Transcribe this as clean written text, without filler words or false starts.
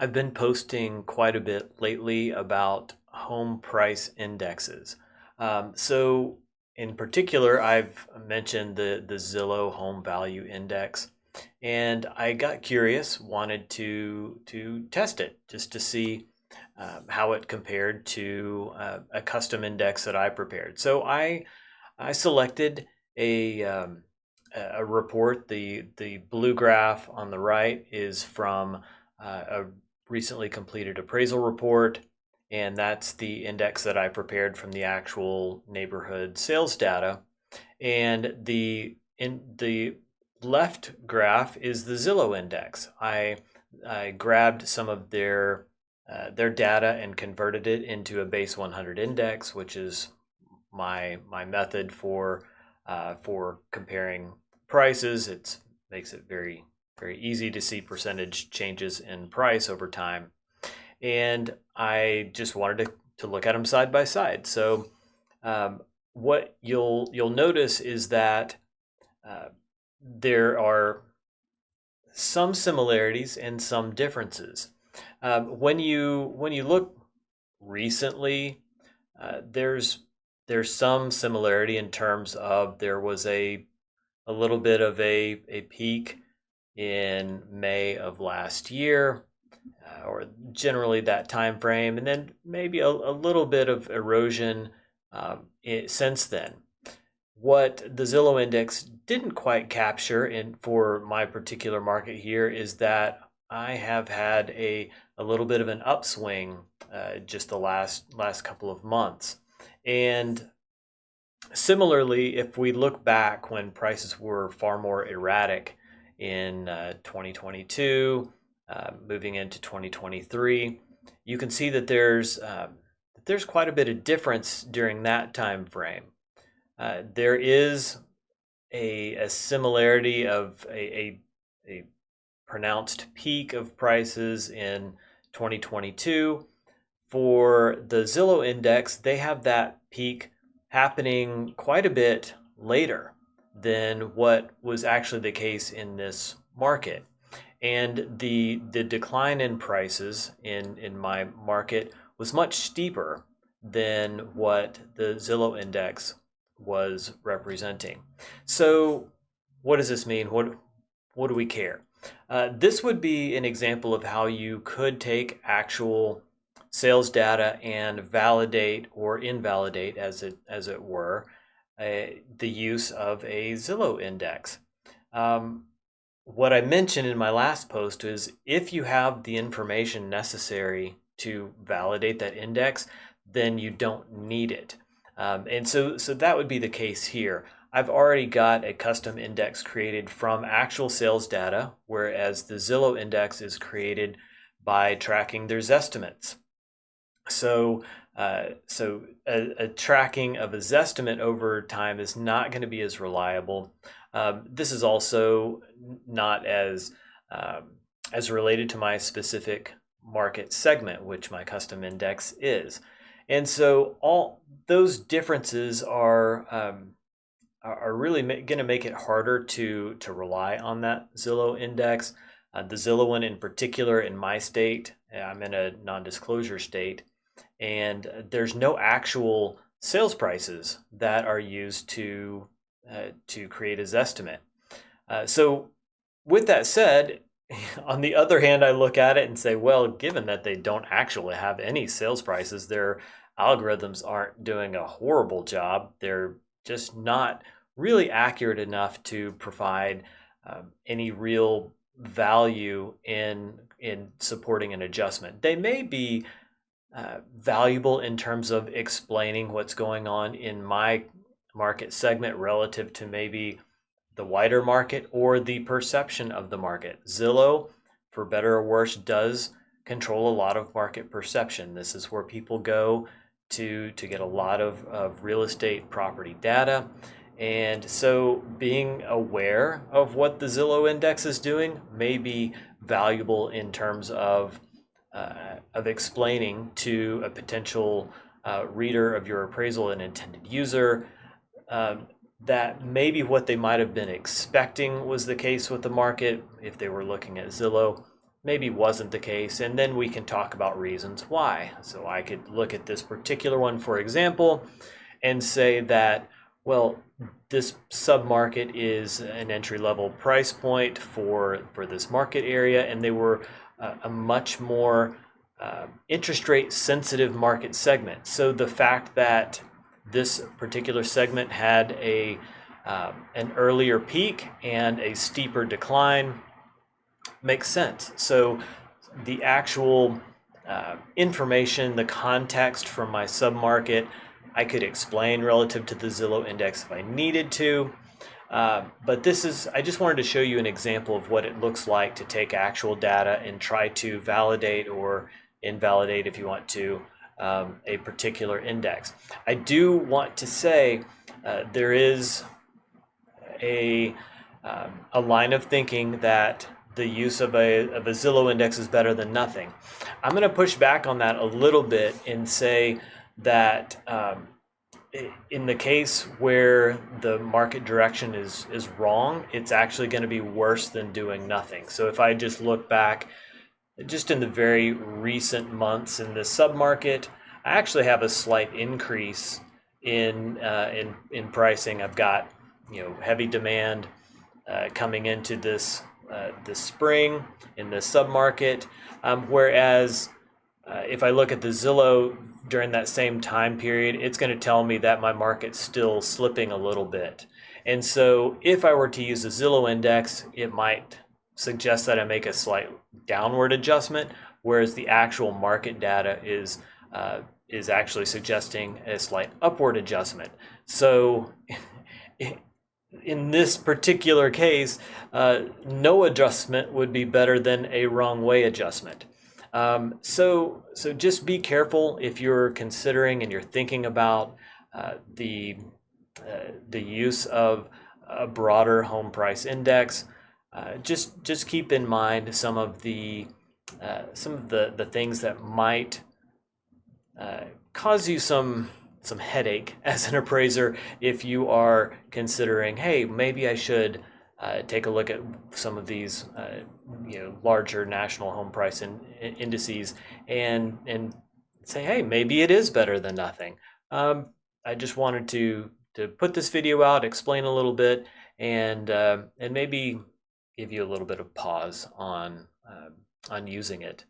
I've been posting quite a bit lately about home price indexes. So, in particular, I've mentioned the Zillow Home Value Index, and I got curious, wanted to test it just to see how it compared to a custom index that I prepared. So I selected a a report. The blue graph on the right is from a recently completed appraisal report, and that's the index that I prepared from the actual neighborhood sales data. And the left graph is the Zillow index. I grabbed some of their data and converted it into a base 100 index, which is my method for comparing prices. It makes it very easy to see percentage changes in price over time. And I just wanted to look at them side by side. So what you'll notice is that there are some similarities and some differences. When you look recently, there's some similarity in terms of there was a little bit of a peak in May of last year, or generally that time frame, and then maybe a little bit of erosion since then. What the Zillow index didn't quite capture in for my particular market here is that I have had a little bit of an upswing just the last couple of months. And similarly, if we look back when prices were far more erratic in 2022, moving into 2023, you can see that there's quite a bit of difference during that time frame. There is a similarity of a pronounced peak of prices in 2022. For the Zillow index, they have that peak happening quite a bit later than what was actually the case in this market. And the decline in prices in my market was much steeper than what the Zillow index was representing. So what does this mean? What do we care? This would be an example of how you could take actual sales data and validate or invalidate, as it were, the use of a Zillow index. What I mentioned in my last post is if you have the information necessary to validate that index, then you don't need it. And so that would be the case here. I've already got a custom index created from actual sales data, whereas the Zillow index is created by tracking their estimates. So, a tracking of a Zestimate over time is not going to be as reliable. This is also not as related to my specific market segment, which my custom index is. And so all those differences are really going to make it harder to rely on that Zillow index. The Zillow one in particular, in my state, I'm in a non-disclosure state, and there's no actual sales prices that are used to create a Zestimate. So with that said, on the other hand, I look at it and say, well, given that they don't actually have any sales prices, their algorithms aren't doing a horrible job. They're just not really accurate enough to provide any real value in supporting an adjustment. They may be valuable in terms of explaining what's going on in my market segment relative to maybe the wider market or the perception of the market. Zillow, for better or worse, does control a lot of market perception. This is where people go to get a lot of real estate property data. And so being aware of what the Zillow index is doing may be valuable in terms of explaining to a potential reader of your appraisal and intended user that maybe what they might have been expecting was the case with the market if they were looking at Zillow maybe wasn't the case, and then we can talk about reasons why. So I could look at this particular one, for example, and say that, well, this submarket is an entry-level price point for this market area, and they were a much more interest rate sensitive market segment. So the fact that this particular segment had an earlier peak and a steeper decline makes sense. So the actual information, the context from my submarket, I could explain relative to the Zillow index if I needed to. But I just wanted to show you an example of what it looks like to take actual data and try to validate or invalidate, if you want to, a particular index. I do want to say there is a line of thinking that the use of a Zillow index is better than nothing. I'm going to push back on that a little bit and say that in the case where the market direction is wrong, it's actually going to be worse than doing nothing. So if I just look back just in the very recent months in the submarket, I actually have a slight increase in pricing. I've got heavy demand coming into this spring in the submarket, whereas if I look at the Zillow during that same time period, it's going to tell me that my market's still slipping a little bit. And so if I were to use the Zillow index, it might suggest that I make a slight downward adjustment, whereas the actual market data is actually suggesting a slight upward adjustment. So in this particular case, no adjustment would be better than a wrong way adjustment. So just be careful if you're considering and you're thinking about the use of a broader home price index. Just keep in mind some of the things that might cause you some headache as an appraiser if you are considering, hey, maybe I should take a look at some of these larger national home price indices and say, hey, maybe it is better than nothing. I just wanted to put this video out, explain a little bit, and maybe give you a little bit of pause on using it.